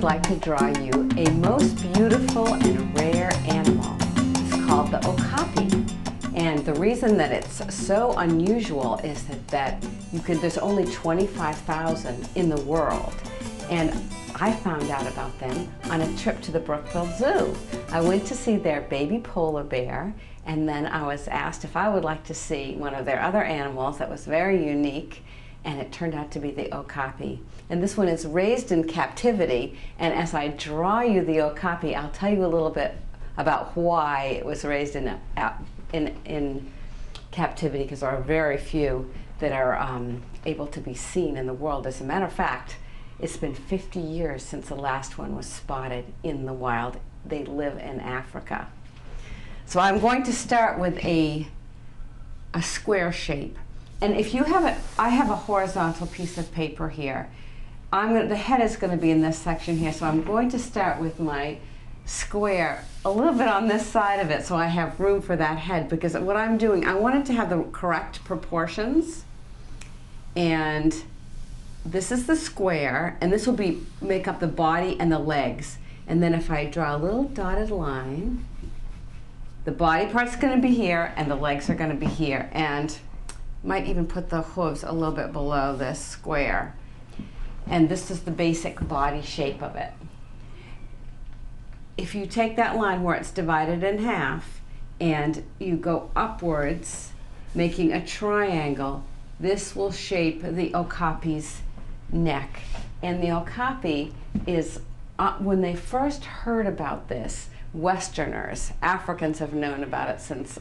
like to draw you a most beautiful and rare animal. It's called the Okapi. And the reason that it's so unusual is that there's only 25,000 in the world. And I found out about them on a trip to the Brookfield Zoo. I went to see their baby polar bear, and then I was asked if I would like to see one of their other animals that was very unique, and it turned out to be the Okapi. And this one is raised in captivity, and as I draw you the Okapi, I'll tell you a little bit about why it was raised in captivity, because there are very few that are able to be seen in the world. As a matter of fact, it's been 50 years since the last one was spotted in the wild. They live in Africa. So I'm going to start with a square shape. And if you have I have a horizontal piece of paper here. The head is going to be in this section here, so I'm going to start with my square a little bit on this side of it so I have room for that head, because what I'm doing, I want it to have the correct proportions. And this is the square, and this will make up the body and the legs. And then if I draw a little dotted line, the body part's going to be here and the legs are going to be here, and might even put the hooves a little bit below this square. And this is the basic body shape of it. If you take that line where it's divided in half and you go upwards, making a triangle, this will shape the Okapi's neck. And the Okapi is, when they first heard about this, Westerners, Africans have known about it since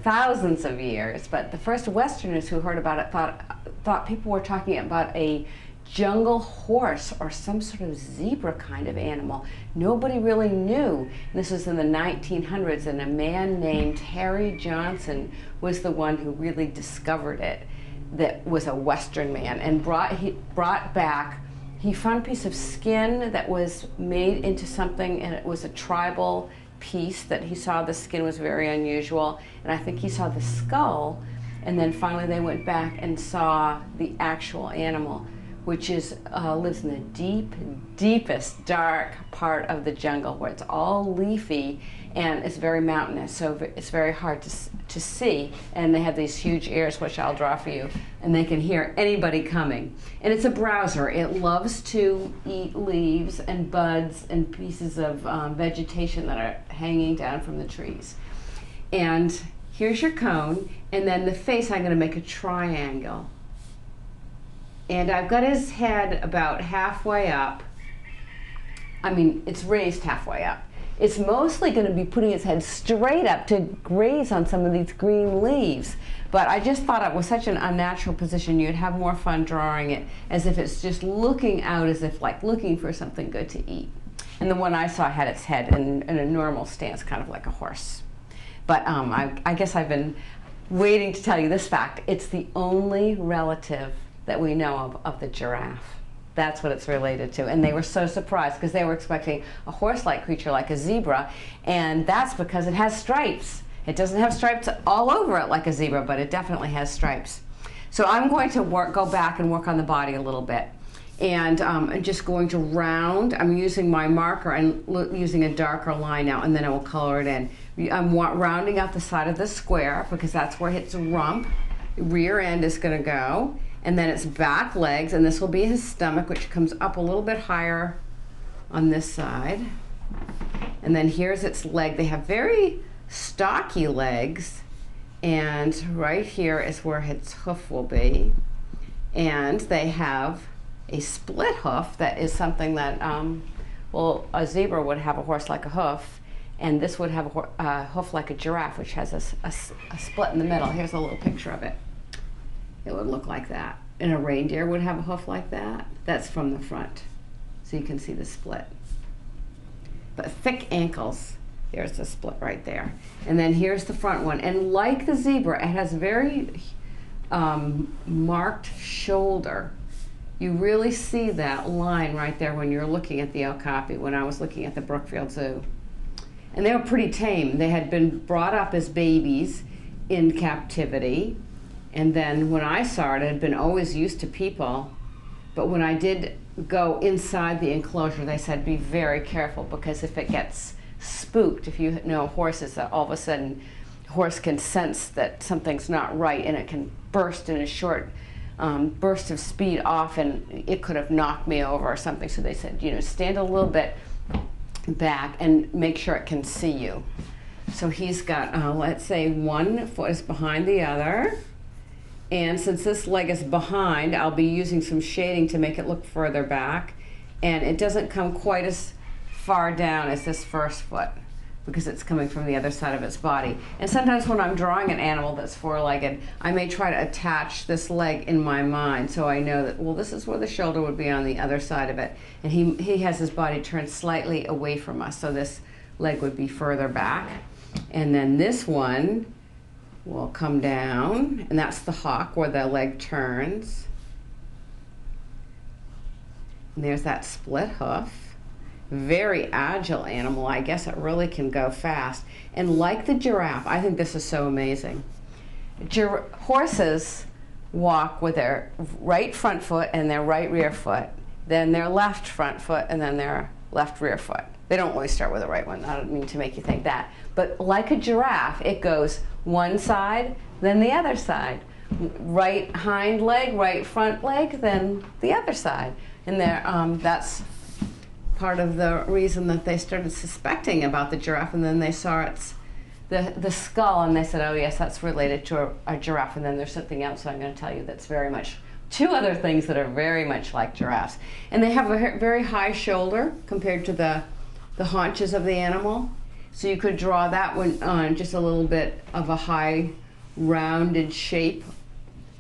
thousands of years, but the first Westerners who heard about it thought people were talking about a jungle horse or some sort of zebra kind of animal. Nobody really knew. This was in the 1900s, and a man named Harry Johnson was the one who really discovered it. That was a Western man, and he found a piece of skin that was made into something, and it was a tribal piece that he saw. The skin was very unusual, and I think he saw the skull, and then finally they went back and saw the actual animal, which lives in the deepest dark part of the jungle, where it's all leafy and it's very mountainous, so it's very hard to see. And they have these huge ears, which I'll draw for you, and they can hear anybody coming. And it's a browser. It loves to eat leaves and buds and pieces of vegetation that are hanging down from the trees. And here's your cone, and then the face, I'm going to make a triangle. And I've got his head about halfway up. I mean, it's raised halfway up. It's mostly going to be putting its head straight up to graze on some of these green leaves. But I just thought it was such an unnatural position, you'd have more fun drawing it as if it's just looking out, as if like looking for something good to eat. And the one I saw had its head in a normal stance, kind of like a horse. But I guess I've been waiting to tell you this fact. It's the only relative that we know of the giraffe. That's what it's related to. And they were so surprised because they were expecting a horse-like creature like a zebra, and that's because it has stripes. It doesn't have stripes all over it like a zebra, but it definitely has stripes. So I'm going to go back and work on the body a little bit. And I'm just going to round. I'm using my marker and using a darker line now, and then I will color it in. I'm rounding out the side of the square because that's where its rump, rear end is going to go. And then its back legs, and this will be his stomach, which comes up a little bit higher on this side. And then here's its leg. They have very stocky legs, and right here is where its hoof will be. And they have a split hoof that is something that, well, a zebra would have a horse like a hoof, and this would have a hoof like a giraffe, which has a split in the middle. Here's a little picture of it. It would look like that. And a reindeer would have a hoof like that. That's from the front, so you can see the split. But thick ankles, there's the split right there. And then here's the front one. And like the zebra, it has very marked shoulder. You really see that line right there when you're looking at the Okapi, when I was looking at the Brookfield Zoo. And they were pretty tame. They had been brought up as babies in captivity. And then when I saw it, it had been always used to people. But when I did go inside the enclosure, they said be very careful, because if it gets spooked, if you know horses, that all of a sudden horse can sense that something's not right, and it can burst in a short burst of speed off, and it could have knocked me over or something. So they said, you know, stand a little bit back and make sure it can see you. So he's got, let's say one foot is behind the other. And since this leg is behind, I'll be using some shading to make it look further back. And it doesn't come quite as far down as this first foot, because it's coming from the other side of its body. And sometimes when I'm drawing an animal that's four-legged, I may try to attach this leg in my mind, so I know that, well, this is where the shoulder would be on the other side of it. And he has his body turned slightly away from us, so this leg would be further back. And then this one will come down, and that's the hock where the leg turns. And there's that split hoof. Very agile animal. I guess it really can go fast. And like the giraffe, I think this is so amazing. Horses walk with their right front foot and their right rear foot, then their left front foot, and then their left rear foot. They don't always start with the right one. I don't mean to make you think that. But like a giraffe, it goes one side, then the other side. Right hind leg, right front leg, then the other side. And that's part of the reason that they started suspecting about the giraffe, and then they saw the skull, and they said, oh yes, that's related to a giraffe. And then there's something else that I'm going to tell you that's very much, two other things that are very much like giraffes. And they have a very high shoulder compared to the haunches of the animal. So you could draw that one on just a little bit of a high rounded shape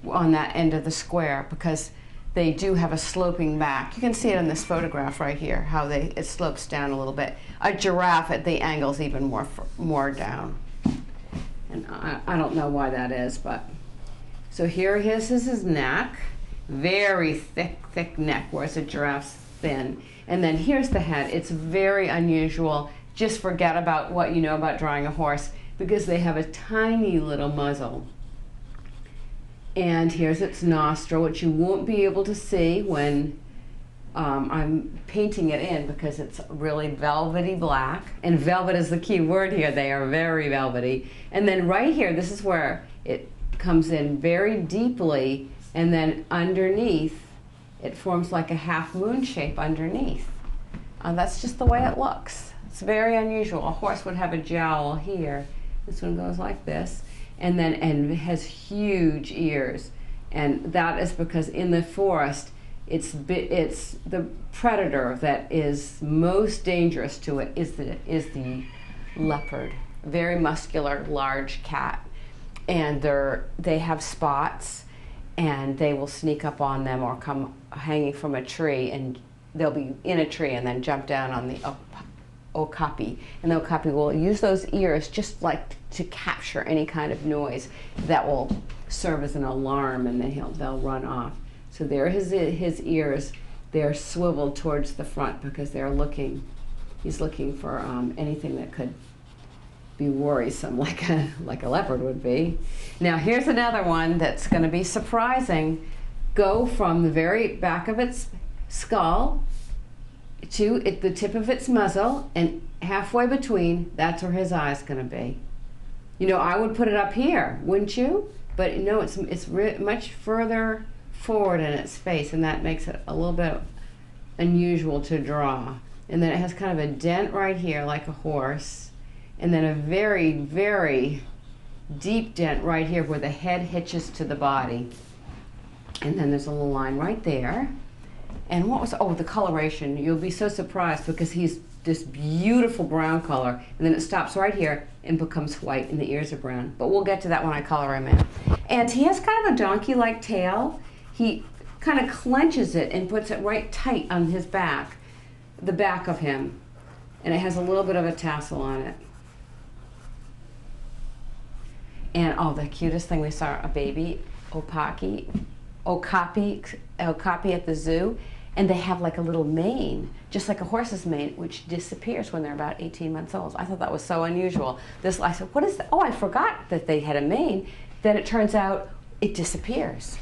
on that end of the square, because they do have a sloping back. You can see it in this photograph right here, how it slopes down a little bit. A giraffe at the angle's even more down. And I don't know why that is, but. So here is his neck. Very thick neck, whereas a giraffe's thin. And then here's the head. It's very unusual. Just forget about what you know about drawing a horse, because they have a tiny little muzzle. And here's its nostril, which you won't be able to see when I'm painting it in, because it's really velvety black. And velvet is the key word here. They are very velvety. And then right here, this is where it comes in very deeply, and then underneath, it forms like a half moon shape underneath. That's just the way it looks. It's very unusual. A horse would have a jowl here. This one goes like this. And it has huge ears, and that is because in the forest, it's the predator that is most dangerous to it is the leopard, very muscular, large cat, and they have spots, and they will sneak up on them or come hanging from a tree, and they'll be in a tree and then jump down on the Okapi, and the Okapi will use those ears just like to capture any kind of noise that will serve as an alarm, and then they'll run off. So there his ears, they're swiveled towards the front because he's looking for anything that could be worrisome, like a leopard would be. Now here's another one that's going to be surprising. Go from the very back of its skull to the tip of its muzzle, and halfway between, that's where his eye's going to be. You know, I would put it up here, wouldn't you? But no, it's much further forward in its face, and that makes it a little bit unusual to draw. And then it has kind of a dent right here, like a horse, and then a very, very deep dent right here where the head hitches to the body. And then there's a little line right there. And the coloration. You'll be so surprised, because he's this beautiful brown color, and then it stops right here and becomes white, and the ears are brown. But we'll get to that when I color him in. And he has kind of a donkey-like tail. He kind of clenches it and puts it right tight on his back, the back of him. And it has a little bit of a tassel on it. And the cutest thing, we saw a baby Okapi at the zoo, and they have like a little mane, just like a horse's mane, which disappears when they're about 18 months old. I thought that was so unusual. I said, what is that? Oh, I forgot that they had a mane. Then it turns out it disappears.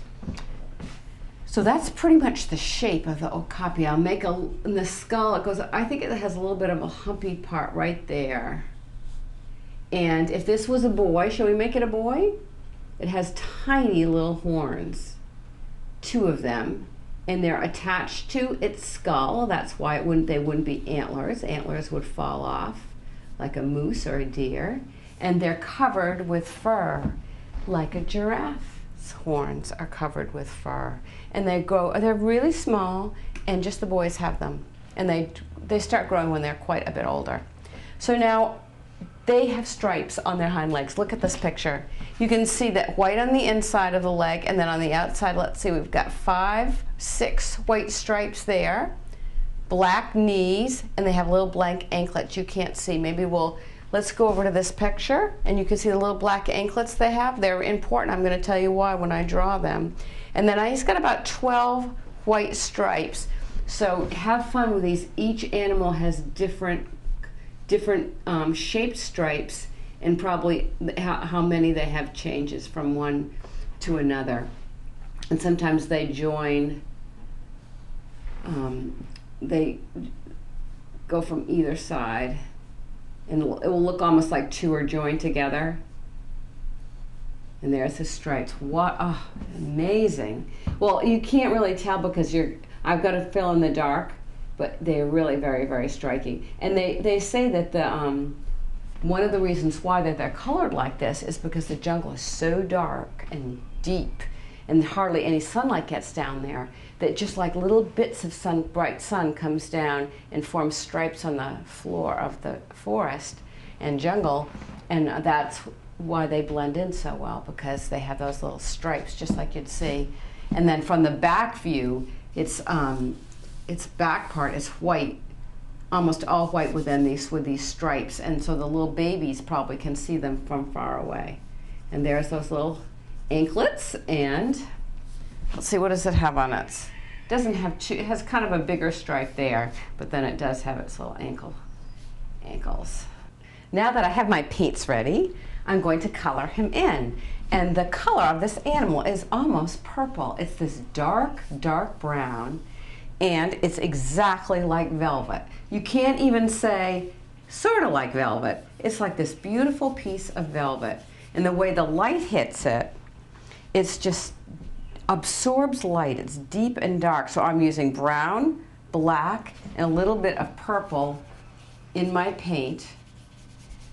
So that's pretty much the shape of the okapi. I'll make in the skull, it goes, I think it has a little bit of a humpy part right there. And if this was a boy, shall we make it a boy? It has tiny little horns, 2 of them, and they're attached to its skull. That's why they wouldn't be antlers. Antlers would fall off like a moose or a deer. And they're covered with fur, like a giraffe's horns are covered with fur. And they're really small, and just the boys have them. And they start growing when they're quite a bit older. So now they have stripes on their hind legs. Look at this picture. You can see that white on the inside of the leg, and then on the outside, let's see, we've got 5, 6 white stripes there, black knees, and they have little blank anklets you can't see. Let's go over to this picture, and you can see the little black anklets they have. They're important. I'm going to tell you why when I draw them. And then he's got about 12 white stripes. So have fun with these. Each animal has different shaped stripes, and probably how many they have changes from one to another. And sometimes they join, they go from either side. And it will look almost like 2 are joined together. And there's the stripes. What, oh, amazing. Well, you can't really tell because I've got to fill in the dark, but they're really very, very striking. And they say that one of the reasons why that they're colored like this is because the jungle is so dark and deep, and hardly any sunlight gets down there, that just like little bits of bright sun comes down and forms stripes on the floor of the forest and jungle, and that's why they blend in so well, because they have those little stripes just like you'd see. And then from the back view, its back part is white, almost all white with these stripes, and so the little babies probably can see them from far away. And there's those little anklets, and let's see, what does it have on it? It doesn't have it has kind of a bigger stripe there, but then it does have its little ankles. Now that I have my paints ready, I'm going to color him in. And the color of this animal is almost purple. It's this dark, dark brown, and it's exactly like velvet. You can't even say sort of like velvet. It's like this beautiful piece of velvet. And the way the light hits it, it's just absorbs light. It's deep and dark. So I'm using brown, black, and a little bit of purple in my paint.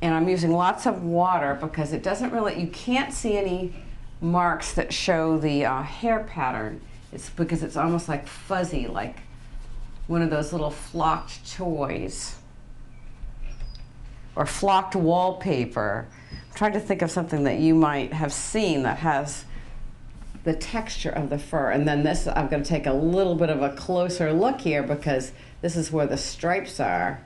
And I'm using lots of water because it doesn't really, you can't see any marks that show the hair pattern. It's because it's almost like fuzzy, like one of those little flocked toys or flocked wallpaper. I'm trying to think of something that you might have seen that has the texture of the fur. And then this, I'm going to take a little bit of a closer look here because this is where the stripes are.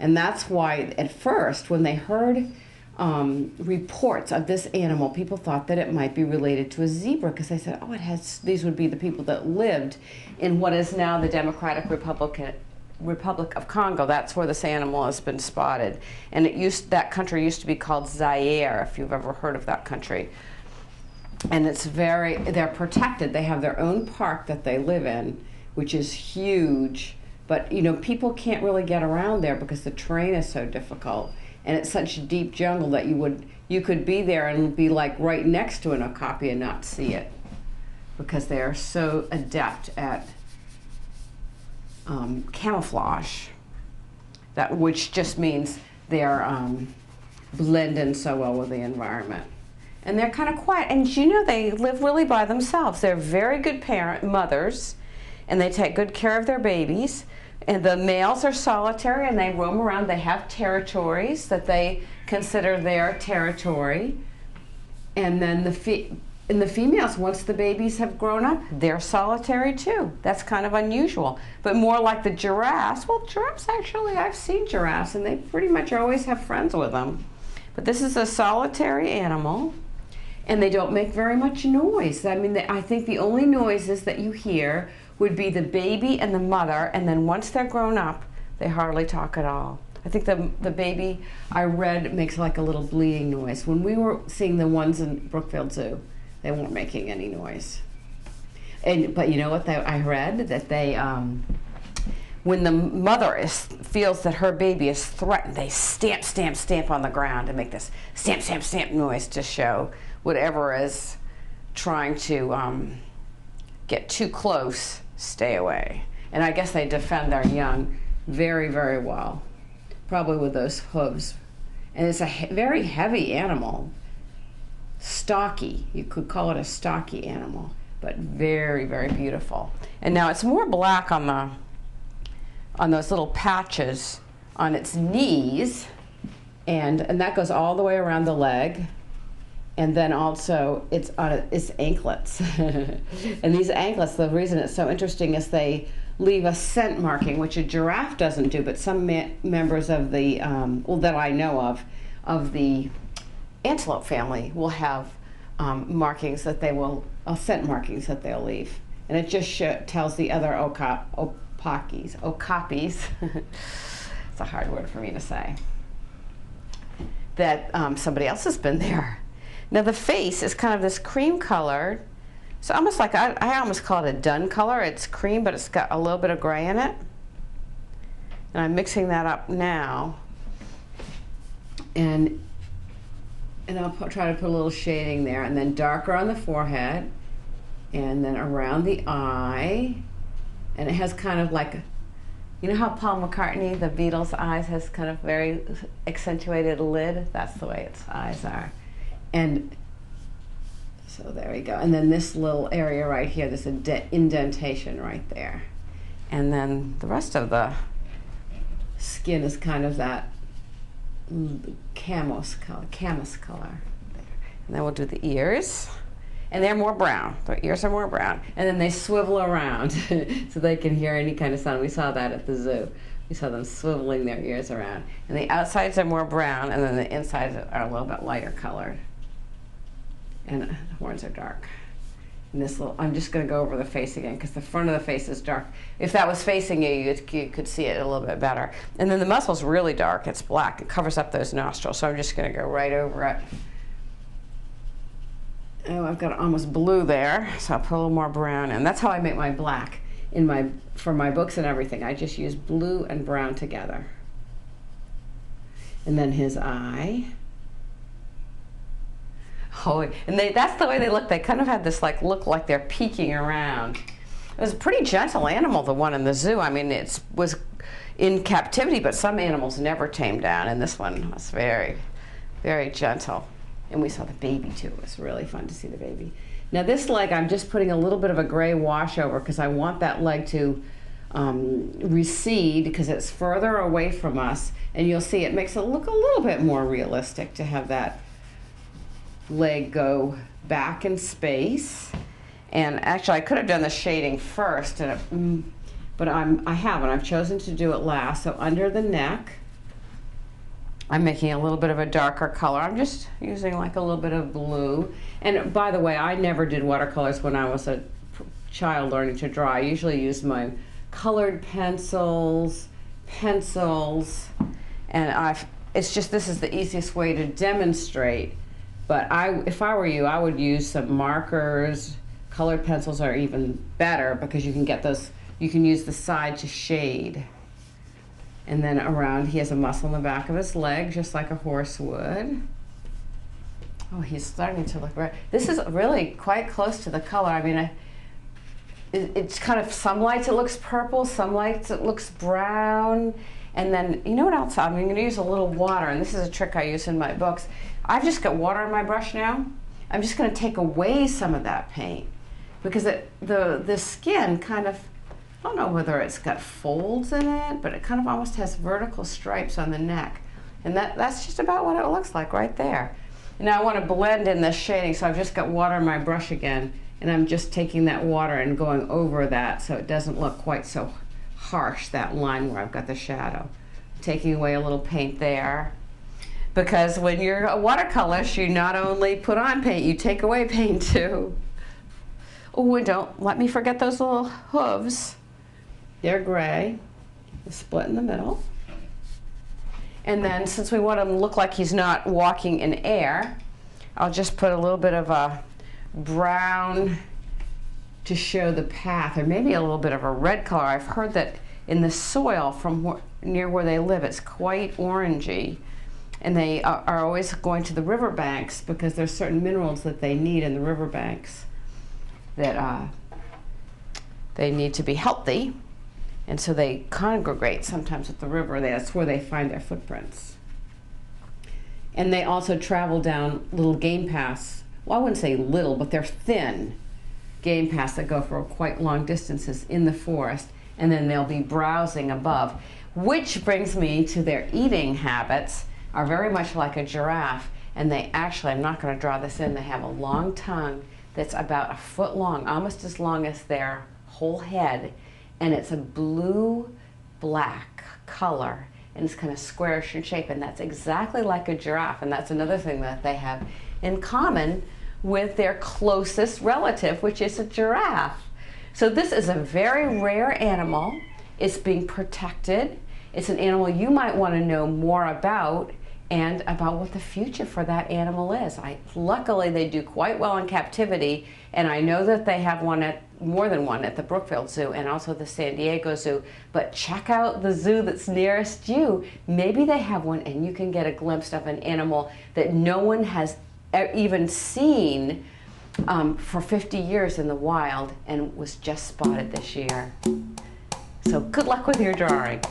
And that's why at first, when they heard reports of this animal, people thought that it might be related to a zebra because they said, oh, these would be the people that lived in what is now the Democratic Republic of Congo. That's where this animal has been spotted. And that country used to be called Zaire, if you've ever heard of that country. And they're protected. They have their own park that they live in, which is huge. But people can't really get around there because the terrain is so difficult, and it's such deep jungle that you could be there and be like right next to an okapi and not see it, because they are so adept at camouflage. Which just means they're blend in so well with the environment, and they're kind of quiet. And they live really by themselves. They're very good mothers, and they take good care of their babies. And the males are solitary and they roam around. They have territories that they consider their territory. And then the females, once the babies have grown up, they're solitary too. That's kind of unusual. But more like the giraffes. Well, giraffes actually, I've seen giraffes and they pretty much always have friends with them. But this is a solitary animal, and they don't make very much noise. I mean, I think the only noises that you hear would be the baby and the mother, and then once they're grown up, they hardly talk at all. I think the baby, I read, makes like a little bleating noise. When we were seeing the ones in Brookfield Zoo, they weren't making any noise. But you know what I read? That they, when the mother feels that her baby is threatened, they stamp, stamp, stamp on the ground and make this stamp, stamp, stamp noise to show whatever is trying to get too close, stay away. And I guess they defend their young very, very well, probably with those hooves. And it's a very heavy animal, stocky. You could call it a stocky animal, but very, very beautiful. And now it's more black on those little patches on its knees, and that goes all the way around the leg. And then also it's on its anklets. And these anklets, the reason it's so interesting is they leave a scent marking, which a giraffe doesn't do, but some members of the, well, that I know of the antelope family will have markings that they will, scent markings that they'll leave. And it just tells the other okapis, it's a hard word for me to say, that somebody else has been there. Now the face is kind of this cream colored. So almost like, I almost call it a dun color. It's cream, but it's got a little bit of gray in it. And I'm mixing that up now. And I'll try to put a little shading there, and then darker on the forehead, and then around the eye. And it has kind of like, you know how Paul McCartney, the Beatles' eyes, has kind of very accentuated lid? That's the way its eyes are. And so there we go. And then this little area right here, this indentation right there. And then the rest of the skin is kind of that camus color. There. And then we'll do the ears. And they're more brown. The ears are more brown. And then they swivel around so they can hear any kind of sound. We saw that at the zoo. We saw them swiveling their ears around. And the outsides are more brown, and then the insides are a little bit lighter colored. And the horns are dark. And this little, I'm just going to go over the face again because the front of the face is dark. If that was facing you, you could see it a little bit better. And then the muscle's really dark. It's black. It covers up those nostrils. So I'm just going to go right over it. Oh, I've got almost blue there, so I'll put a little more brown in. That's how I make my black for my books and everything. I just use blue and brown together. And then his eye. Oh, and that's the way they look. They kind of had this look like they're peeking around. It was a pretty gentle animal, the one in the zoo. I mean, it was in captivity, but some animals never tame down, and this one was very, very gentle. And we saw the baby too. It was really fun to see the baby. Now this leg, I'm just putting a little bit of a gray wash over because I want that leg to recede because it's further away from us. And you'll see it makes it look a little bit more realistic to have that leg go back in space. And actually I could have done the shading first, but I haven't. I've chosen to do it last. So under the neck, I'm making a little bit of a darker color. I'm just using like a little bit of blue. And by the way, I never did watercolors when I was a child learning to draw. I usually used my colored pencils, and it's just, this is the easiest way to demonstrate. But if I were you, I would use some markers. Colored pencils are even better because you can get those, you can use the side to shade. And then around, he has a muscle in the back of his leg, just like a horse would. Oh, he's starting to look right. This is really quite close to the color. I mean, it's kind of, some lights it looks purple, some lights it looks brown. And then, you know what else? I'm going to use a little water, and this is a trick I use in my books. I've just got water on my brush now. I'm just going to take away some of that paint because the skin kind of, I don't know whether it's got folds in it, but it kind of almost has vertical stripes on the neck. And that's just about what it looks like right there. Now I want to blend in this shading, so I've just got water in my brush again, and I'm just taking that water and going over that so it doesn't look quite so harsh, that line where I've got the shadow. Taking away a little paint there. Because when you're a watercolorist, you not only put on paint, you take away paint too. Oh, and don't let me forget those little hooves. They're gray, the split in the middle. And then since we want him to look like he's not walking in air, I'll just put a little bit of a brown to show the path, or maybe a little bit of a red color. I've heard that in the soil from near where they live, it's quite orangey. And they are always going to the riverbanks because there's certain minerals that they need in the riverbanks that they need to be healthy. And so they congregate sometimes at the river. That's where they find their footprints. And they also travel down little game paths. Well, I wouldn't say little, but they're thin game paths that go for quite long distances in the forest. And then they'll be browsing above. Which brings me to their eating habits are very much like a giraffe. And they actually, I'm not going to draw this in, they have a long tongue that's about 1 foot long, almost as long as their whole head. And it's a blue-black color, and it's kind of squarish in shape, and that's exactly like a giraffe. And that's another thing that they have in common with their closest relative, which is a giraffe. So this is a very rare animal. It's being protected. It's an animal you might want to know more about, and about what the future for that animal is. Luckily, they do quite well in captivity, and I know that they have more than one at the Brookfield Zoo and also the San Diego Zoo. But check out the zoo that's nearest you. Maybe they have one, and you can get a glimpse of an animal that no one has even seen for 50 years in the wild, and was just spotted this year. So good luck with your drawing.